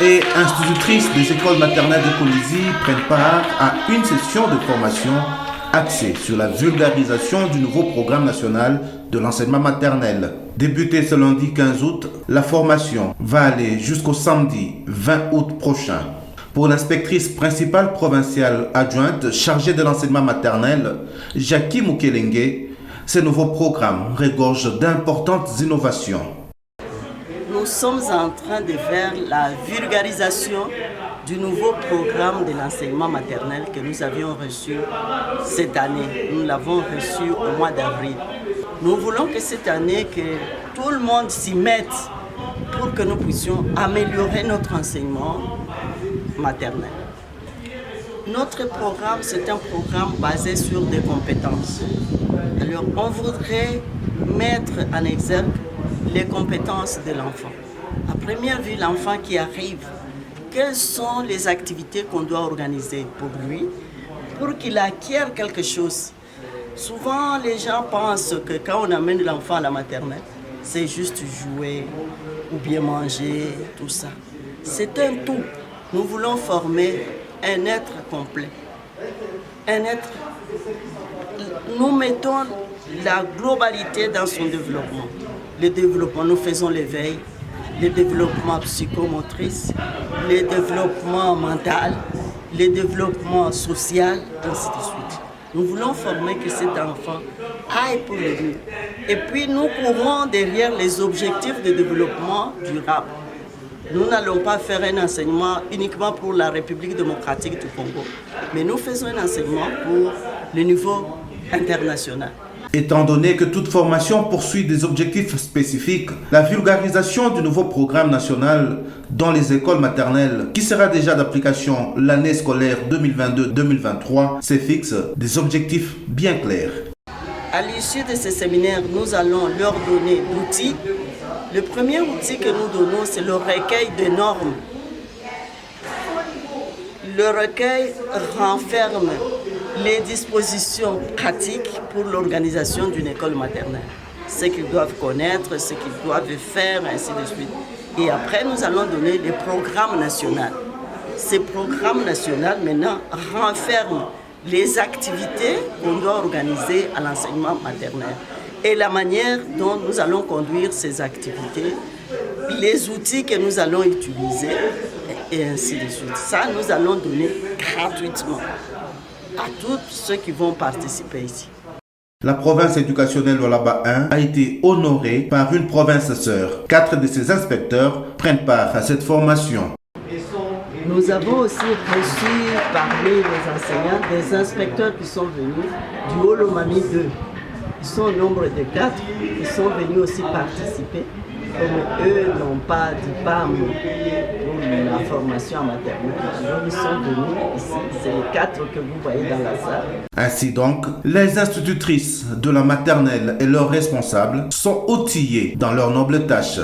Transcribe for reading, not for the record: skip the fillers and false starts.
et institutrices des écoles maternelles de Kolizi prennent part à une session de formation axée sur la vulgarisation du nouveau programme national de l'enseignement maternel. Débutée ce lundi 15 août, la formation va aller jusqu'au samedi 20 août prochain. Pour l'inspectrice principale provinciale adjointe chargée de l'enseignement maternel, Jackie Mukelenge, ce nouveau programme regorge d'importantes innovations. Nous sommes en train de faire la vulgarisation du nouveau programme de l'enseignement maternel que nous avions reçu cette année. Nous l'avons reçu au mois d'avril. Nous voulons que cette année, que tout le monde s'y mette pour que nous puissions améliorer notre enseignement maternel. Notre programme, c'est un programme basé sur des compétences. Alors, on voudrait mettre en exergue les compétences de l'enfant. À première vue, l'enfant qui arrive, quelles sont les activités qu'on doit organiser pour lui, pour qu'il acquiert quelque chose. Souvent, les gens pensent que quand on amène l'enfant à la maternelle, c'est juste jouer ou bien manger, tout ça. C'est un tout. Nous voulons former un être complet. Un être. Nous mettons la globalité dans son développement. Le développement, nous faisons l'éveil, le développement psychomotrice, le développement mental, le développement social, ainsi de suite. Nous voulons former que cet enfant aille pour le mieux. Et puis nous courons derrière les objectifs de développement durable. Nous n'allons pas faire un enseignement uniquement pour la République démocratique du Congo, mais nous faisons un enseignement pour le niveau international. Étant donné que toute formation poursuit des objectifs spécifiques, la vulgarisation du nouveau programme national dans les écoles maternelles, qui sera déjà d'application l'année scolaire 2022-2023, se fixe des objectifs bien clairs. À l'issue de ces séminaires, nous allons leur donner d'outils. Le premier outil que nous donnons, c'est le recueil de normes. Le recueil renferme les dispositions pratiques pour l'organisation d'une école maternelle. Ce qu'ils doivent connaître, ce qu'ils doivent faire, ainsi de suite. Et après, nous allons donner les programmes nationaux. Ces programmes nationaux, maintenant, renferment les activités qu'on doit organiser à l'enseignement maternel et la manière dont nous allons conduire ces activités, les outils que nous allons utiliser, et ainsi de suite. Ça, nous allons donner gratuitement à tous ceux qui vont participer ici. La province éducationnelle Lualaba 1 a été honorée par une province sœur. 4 de ses inspecteurs prennent part à cette formation. Nous avons aussi reçu parmi les enseignants des inspecteurs qui sont venus du Holomami 2. Ils sont au nombre de 4. Ils sont venus aussi participer. Comme eux n'ont pas d'IPAM pour la formation en maternelle, alors ils sont venus ici. C'est les 4 que vous voyez dans la salle. Ainsi donc, les institutrices de la maternelle et leurs responsables sont outillés dans leur noble tâche.